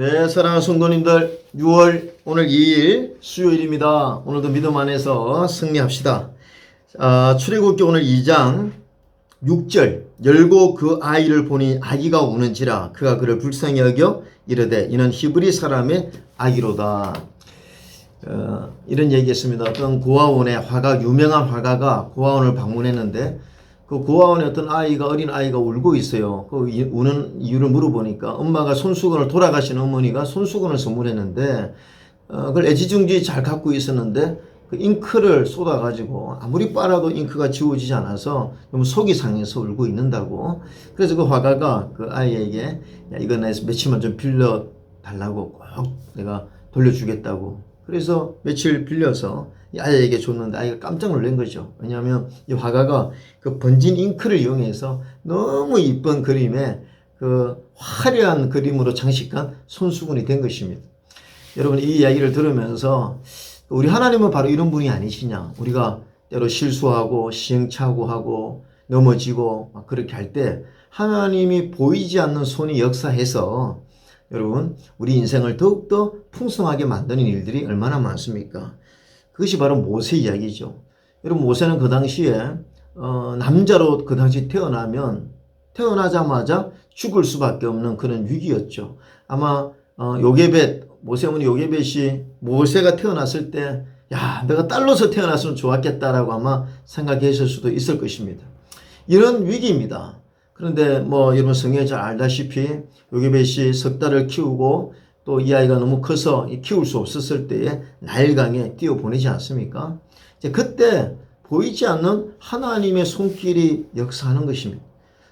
네, 사랑하는 성도님들, 6월 오늘 2일 수요일입니다. 오늘도 믿음 안에서 승리합시다. 출애굽기 오늘 2장 6절, 열고 그 아이를 보니 아기가 우는지라 그가 그를 불쌍히 여겨 이르되 이는 히브리 사람의 아기로다. 이런 얘기했습니다. 어떤 고아원의 화가, 유명한 화가가 고아원을 방문했는데 그 고아원에 어떤 아이가, 어린 아이가 울고 있어요. 그 우는 이유를 물어보니까 엄마가 손수건을, 돌아가신 어머니가 손수건을 선물했는데 그걸 애지중지 잘 갖고 있었는데 그 잉크를 쏟아가지고 아무리 빨아도 잉크가 지워지지 않아서 너무 속이 상해서 울고 있는다고. 그래서 그 화가가 그 아이에게 야, 이거 내서 며칠만 좀 빌려 달라고 꼭 내가 돌려주겠다고. 그래서 며칠 빌려서 이 아이에게 줬는데 아이가 깜짝 놀란 거죠. 왜냐하면 이 화가가 그 번진 잉크를 이용해서 너무 이쁜 그림에 그 화려한 그림으로 장식한 손수건이 된 것입니다. 여러분, 이 이야기를 들으면서 우리 하나님은 바로 이런 분이 아니시냐. 우리가 때로 실수하고 시행착오하고 넘어지고 막 그렇게 할 때 하나님이 보이지 않는 손이 역사해서 여러분 우리 인생을 더욱더 풍성하게 만드는 일들이 얼마나 많습니까? 그것이 바로 모세 이야기죠. 여러분, 모세는 그 당시에 남자로 그 당시 태어나면 태어나자마자 죽을 수밖에 없는 그런 위기였죠. 아마 요게벳, 모세 어머니 요게벳이 모세가 태어났을 때 야, 내가 딸로서 태어났으면 좋았겠다라고 아마 생각했을 수도 있을 것입니다. 이런 위기입니다. 그런데 뭐 여러분 성경에 잘 알다시피 요게벳이 석 달을 키우고 또 이 아이가 너무 커서 키울 수 없었을 때에 나일강에 띄워보내지 않습니까? 이제 그때 보이지 않는 하나님의 손길이 역사하는 것입니다.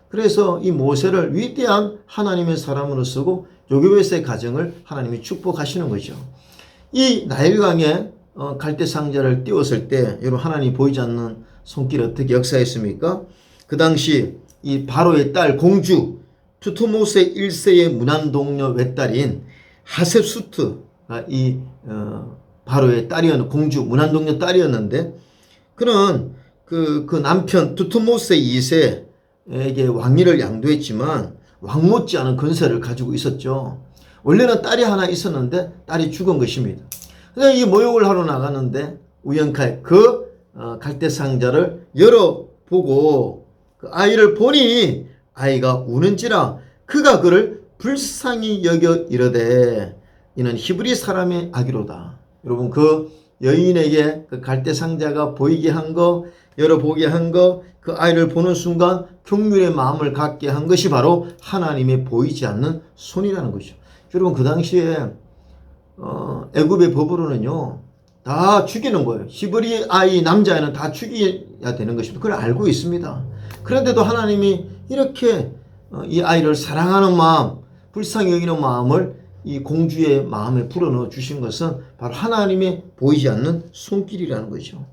그래서 이 모세를 위대한 하나님의 사람으로 쓰고 요게벳의 가정을 하나님이 축복하시는 거죠. 이 나일강에 갈대 상자를 띄웠을 때 여러분 하나님이 보이지 않는 손길이 어떻게 역사했습니까? 그 당시 이 바로의 딸 공주 투트모스 1세의 문안동녀 외딸인 하셉수트가 이 바로의 딸이었는 공주 문안동녀 딸이었는데 그는 그 남편 투트모스 2세에게 왕위를 양도했지만 왕 못지않은 권세를 가지고 있었죠. 원래는 딸이 하나 있었는데 딸이 죽은 것입니다. 그래서 이 모욕을 하러 나가는데 우연히 그 갈대 상자를 열어보고 그 아이를 보니 아이가 우는지라 그가 그를 불쌍히 여겨 이르되 이는 히브리 사람의 아기로다. 여러분, 그 여인에게 그 갈대 상자가 보이게 한 거, 열어보게 한 거, 그 아이를 보는 순간 긍휼의 마음을 갖게 한 것이 바로 하나님의 보이지 않는 손이라는 것이죠. 여러분, 그 당시에 애굽의 법으로는요 다 죽이는 거예요. 히브리 아이 남자애는 다 죽여야 되는 것입니다. 그걸 알고 있습니다. 그런데도 하나님이 이렇게 이 아이를 사랑하는 마음, 불쌍히 여기는 마음을 이 공주의 마음에 불어넣어 주신 것은 바로 하나님의 보이지 않는 손길이라는 거죠.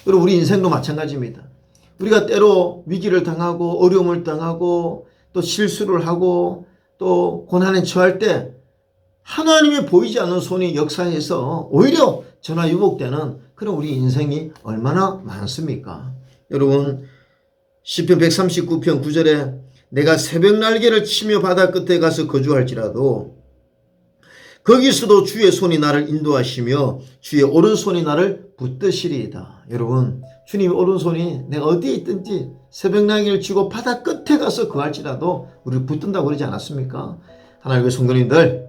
그리고 우리 인생도 마찬가지입니다. 우리가 때로 위기를 당하고 어려움을 당하고 또 실수를 하고 또 고난에 처할 때 하나님의 보이지 않는 손이 역사해서 오히려 전화위복되는 그런 우리 인생이 얼마나 많습니까? 여러분, 시편 139편 9절에 내가 새벽 날개를 치며 바다 끝에 가서 거주할지라도 거기서도 주의 손이 나를 인도하시며 주의 오른손이 나를 붙드시리이다. 여러분, 주님의 오른손이 내가 어디에 있든지 새벽 날개를 치고 바다 끝에 가서 거할지라도 우리를 붙든다고 그러지 않았습니까? 하나님의 성도님들,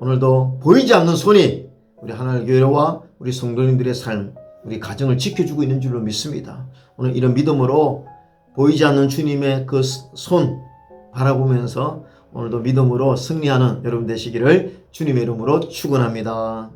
오늘도 보이지 않는 손이 우리 하나님 교회와 우리 성도님들의 삶, 우리 가정을 지켜주고 있는 줄로 믿습니다. 오늘 이런 믿음으로 보이지 않는 주님의 그 손 바라보면서 오늘도 믿음으로 승리하는 여러분 되시기를 주님의 이름으로 축원합니다.